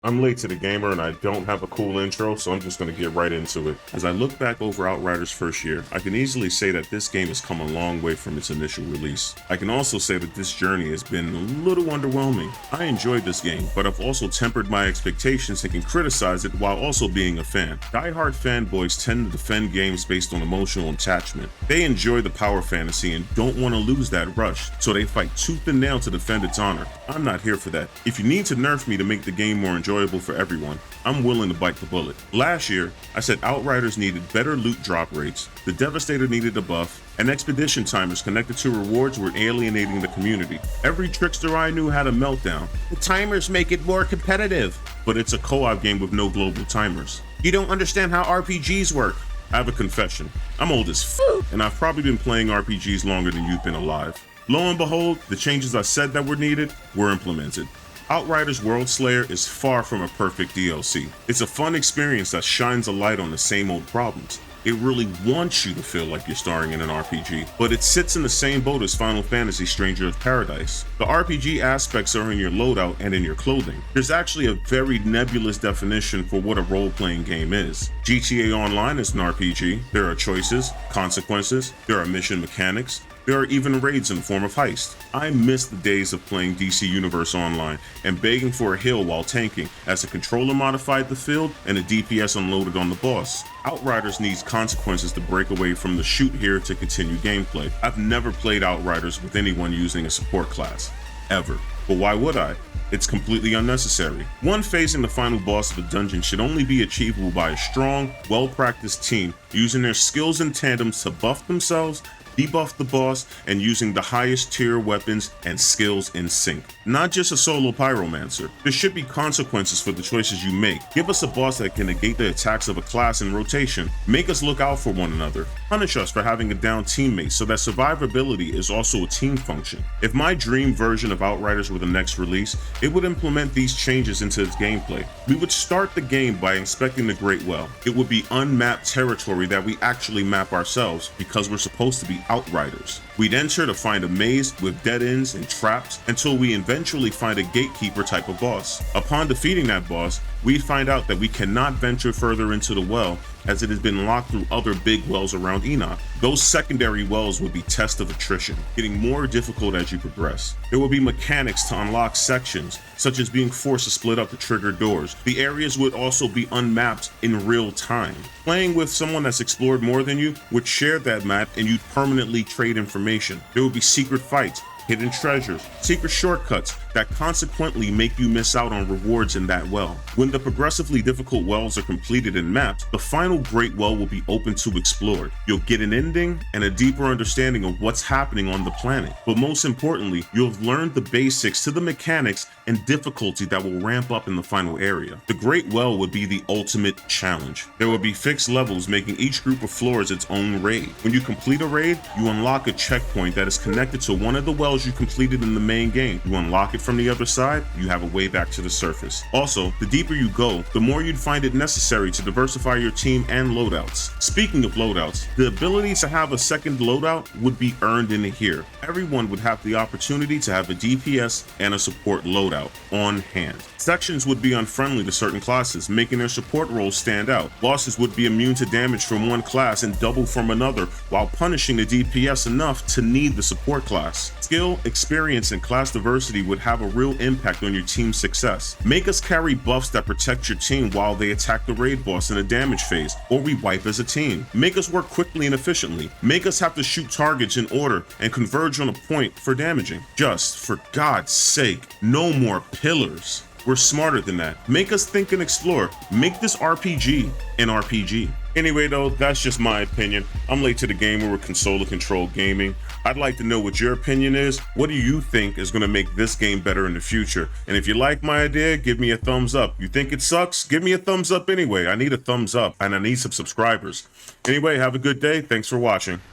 I'm late to the gamer and I don't have a cool intro, so I'm just going to get right into it. As I look back over Outriders' first year, I can easily say that this game has come a long way from its initial release. I can also say that this journey has been a little underwhelming. I enjoyed this game, but I've also tempered my expectations and can criticize it while also being a fan. Die-hard fanboys tend to defend games based on emotional attachment. They enjoy the power fantasy and don't want to lose that rush, so they fight tooth and nail to defend its honor. I'm not here for that. If you need to nerf me to make the game more enjoyable for everyone, I'm willing to bite the bullet. Last year, I said Outriders needed better loot drop rates, the Devastator needed a buff, and expedition timers connected to rewards were alienating the community. Every Trickster I knew had a meltdown. The timers make it more competitive. But it's a co-op game with no global timers. You don't understand how RPGs work. I have a confession. I'm old as fuck, and I've probably been playing RPGs longer than you've been alive. Lo and behold, the changes I said that were needed were implemented. Outriders Worldslayer is far from a perfect DLC. It's a fun experience that shines a light on the same old problems. It really wants you to feel like you're starring in an RPG, but it sits in the same boat as Final Fantasy Stranger of Paradise. The RPG aspects are in your loadout and in your clothing. There's actually a very nebulous definition for what a role-playing game is. GTA Online is an RPG. There are choices, consequences, there are mission mechanics, there are even raids in the form of heist. I miss the days of playing DC Universe Online and begging for a heal while tanking, as the controller modified the field and the DPS unloaded on the boss. Outriders needs consequences to break away from the shoot here to continue gameplay. I've never played Outriders with anyone using a support class. Ever. But why would I? It's completely unnecessary. One facing the final boss of a dungeon should only be achievable by a strong, well-practiced team using their skills in tandem to buff themselves, debuff the boss, and using the highest tier weapons and skills in sync. Not just a solo Pyromancer. There should be consequences for the choices you make. Give us a boss that can negate the attacks of a class in rotation. Make us look out for one another. Punish us for having a down teammate so that survivability is also a team function. If my dream version of Outriders were the next release, it would implement these changes into its gameplay. We would start the game by inspecting the Great Well. It would be unmapped territory that we actually map ourselves because we're supposed to be Outriders. We'd enter to find a maze with dead ends and traps until we eventually find a gatekeeper type of boss. Upon defeating that boss, we'd find out that we cannot venture further into the well as it has been locked through other big wells around Enoch. Those secondary wells would be tests of attrition, getting more difficult as you progress. There will be mechanics to unlock sections, such as being forced to split up to trigger doors. The areas would also be unmapped in real time. Playing with someone that's explored more than you would share that map and you'd permanently trade information. There would be secret fights, hidden treasures, secret shortcuts that consequently make you miss out on rewards in that well. When the progressively difficult wells are completed and mapped, the final great well will be open to explore. You'll get an ending and a deeper understanding of what's happening on the planet. But most importantly, you'll have learned the basics to the mechanics and difficulty that will ramp up in the final area. The great well would be the ultimate challenge. There will be fixed levels making each group of floors its own raid. When you complete a raid, you unlock a checkpoint that is connected to one of the wells you completed in the main game. You unlock it from the other side, you have a way back to the surface. Also, the deeper you go, the more you'd find it necessary to diversify your team and loadouts. Speaking of loadouts, the ability to have a second loadout would be earned in here. Everyone would have the opportunity to have a DPS and a support loadout on hand. Sections would be unfriendly to certain classes, making their support roles stand out. Bosses would be immune to damage from one class and double from another, while punishing the DPS enough to need the support class. Skill, experience, and class diversity would have a real impact on your team's success. Make us carry buffs that protect your team while they attack the raid boss in a damage phase, or we wipe as a team. Make us work quickly and efficiently. Make us have to shoot targets in order and converge on a point for damaging. Just, for God's sake, no more pillars. We're smarter than that. Make us think and explore. Make this RPG an RPG. Anyway though, that's just my opinion. I'm late to the game with controller controlled gaming. I'd like to know what your opinion is. What do you think is going to make this game better in the future? And if you like my idea, give me a thumbs up. You think it sucks? Give me a thumbs up anyway. I need a thumbs up and I need some subscribers. Anyway, have a good day. Thanks for watching.